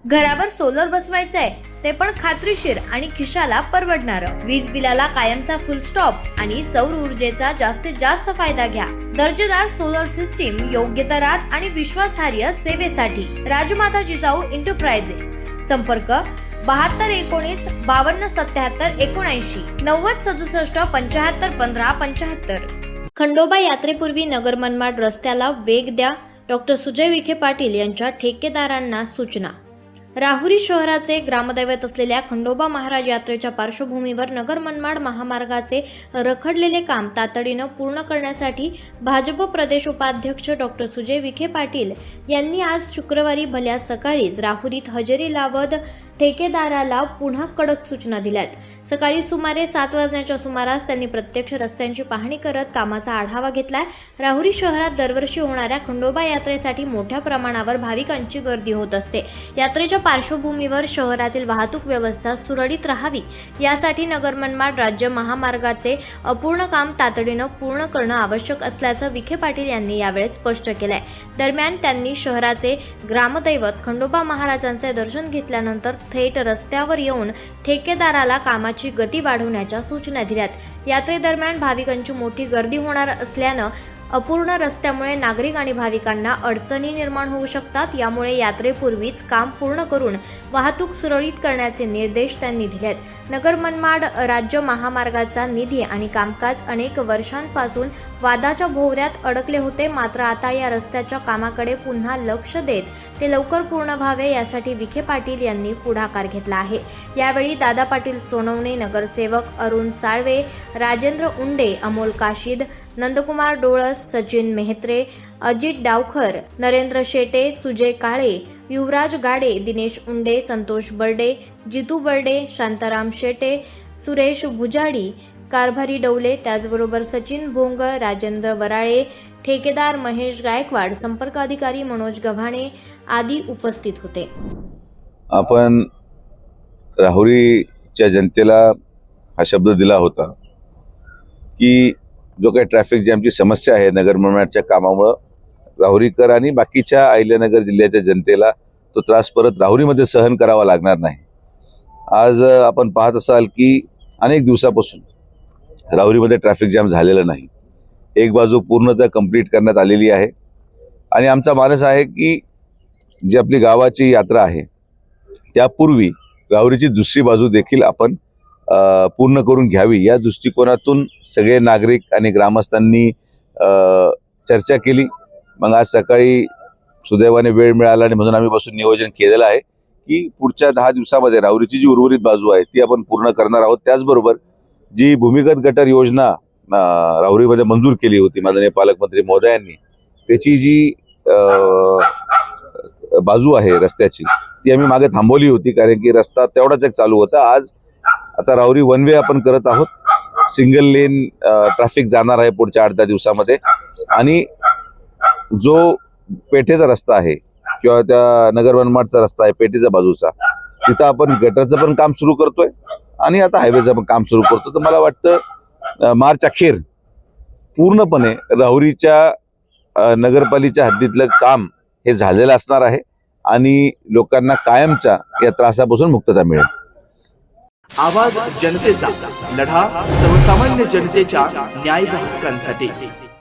घरावर सोलर बसवायचंय ते पण खात्रीशीर आणि खिशाला परवडणारं. वीज बिलाला कायमचा फुल स्टॉप आणि सौर ऊर्जेचा जास्तीत जास्त फायदा घ्या. दर्जेदार सोलर सिस्टीम योग्य दरात आणि विश्वासार्ह सेवेसाठी राजमाता जिजाऊ एंटरप्राइजेस. संपर्क 7219 5277 79 90 67 75 15 75. खंडोबा यात्रेपूर्वी नगर मनमाड रस्त्याला वेग द्या. डॉक्टर सुजय विखे पाटील यांच्या ठेकेदारांना सूचना. राहुरी शहराचे ग्रामदैवत असलेल्या खंडोबा महाराज यात्रेच्या पार्श्वभूमीवर नगर मनमाड महामार्गाचे रखडलेले काम तातडीनं पूर्ण करण्यासाठी भाजप प्रदेश उपाध्यक्ष डॉक्टर सुजय विखे पाटील यांनी आज शुक्रवारी भल्या सकाळीच राहुरीत हजेरी लावत ठेकेदाराला पुन्हा कडक सूचना दिल्यात. सकाळी सुमारे 7 वाजण्याच्या सुमारास त्यांनी प्रत्यक्ष रस्त्यांची पाहणी करत कामाचा आढावा घेतलाय. राहुरी शहरात दरवर्षी होणाऱ्या खंडोबा यात्रेसाठी मोठ्या प्रमाणावर भाविकांची गर्दी होत असते. यात्रेच्या पार्श्वभूमीवर शहरातील वाहतूक व्यवस्था सुरळीत राहावी यासाठी नगर मनमाड राज्य महामार्गाचे अपूर्ण काम तातडीनं पूर्ण करणं आवश्यक असल्याचं विखे पाटील यांनी यावेळी स्पष्ट केलंय. दरम्यान त्यांनी शहराचे ग्रामदैवत खंडोबा महाराजांचे दर्शन घेतल्यानंतर थेट रस्त्यावर येऊन ठेकेदाराला कामाची गती वाढवण्याच्या सूचना दिल्यात. यात्रेदरम्यान भाविकांची मोठी गर्दी होणार असल्यानं अपूर्ण रस्त्यामुळे नागरिक आणि भाविकांना अडचणी निर्माण होऊ शकतात. यामुळे यात्रेपूर्वीच काम पूर्ण करून वाहतूक सुरळीत करण्याचे निर्देश त्यांनी दिलेत. नगर मनमाड राज्य महामार्गाचा निधी आणि कामकाज अनेक वर्षांपासून वादाच्या भोवऱ्यात अडकले होते. मात्र आता या रस्त्याच्या कामाकडे पुन्हा लक्ष देत ते लवकर पूर्ण व्हावे यासाठी विखे पाटील यांनी पुढाकार घेतला आहे. यावेळी दादा पाटील सोनवणे, नगरसेवक अरुण साळवे, राजेंद्र उंडे, अमोल काशीद, नंदकुमार डोळस, सचिन मेहत्रे, अजित डावखर, नरेंद्र शेटे, सुजय काळे, युवराज गाडे, दिनेश उंडे, संतोष बर्डे, जितू बर्डे, शांताराम शेटे, सुरेश भुजाडी, कारभारी डवले, त्याचबरोबर सचिन भोंग, राजेंद्र वराळे, ठेकेदार महेश गायकवाड, संपर्क अधिकारी मनोज गव्हाणे आदी उपस्थित होते. आपण राहुरीच्या जनतेला हा शब्द दिला होता की जो काही ट्रॅफिक जॅमची समस्या आहे नगर मनमाडच्या कामामुळे राहुरीकर आणि बाकीच्या अहिल्यानगर जिल्ह्याच्या जनतेला तो त्रास परत राहुरीमध्ये सहन करावा लागणार नाही. आज आपण पाहत असाल की अनेक दिवसापासून राहुरीमध्ये ट्रॅफिक जॅम झालेला नाही. एक बाजू पूर्णतः कंप्लीट करण्यात आलेली आहे आणि आमचा मानस आहे की जी आपली गावाची यात्रा आहे त्यापूर्वी राहुरीची दुसरी बाजू देखील आपण पूर्ण करून घ्यावी या दृष्टिकोनातून सगळे नागरिक आणि ग्रामस्थांनी चर्चा केली. मग आज सकाळी सुदैवाने वेळ मिळाला आणि म्हणून आम्ही बसून नियोजन केलेलं आहे की पुढच्या 10 दिवसामध्ये राहुरीची जी उर्वरित बाजू आहे ती आपण पूर्ण करणार आहोत. त्याचबरोबर जी भूमिगत गटर योजना राहुरीमध्ये मंजूर केली होती माननीय पालकमंत्री महोदयांनी, त्याची जी बाजू आहे रस्त्याची ती आम्ही मागे थांबवली होती कारण की रस्ता तेवढाच एक चालू होता. आज आता राहुरी वन वे आपण करत आहोत. सिंगल लेन ट्रॅफिक जाणार आहे पुढच्या 8-10 दिवसामध्ये आणि जो पेठेचा रस्ता आहे किंवा त्या नगर मनमाडचा रस्ता आहे पेठेच्या बाजूचा तिथं आपण गटरचं पण काम सुरू करतोय आणि आता हायवेचं पण काम सुरू करतो. तर मला वाटतं मार्च अखेर पूर्णपणे राहुरीच्या नगरपालिकेच्या हद्दीतलं काम हे झालेलं असणार आहे आणि लोकांना कायमच्या या त्रासापासून मुक्तता मिळेल. आवाज जनतेचा, लढा सर्वसामान्य जनतेच्या न्याय हक्कांसाठी.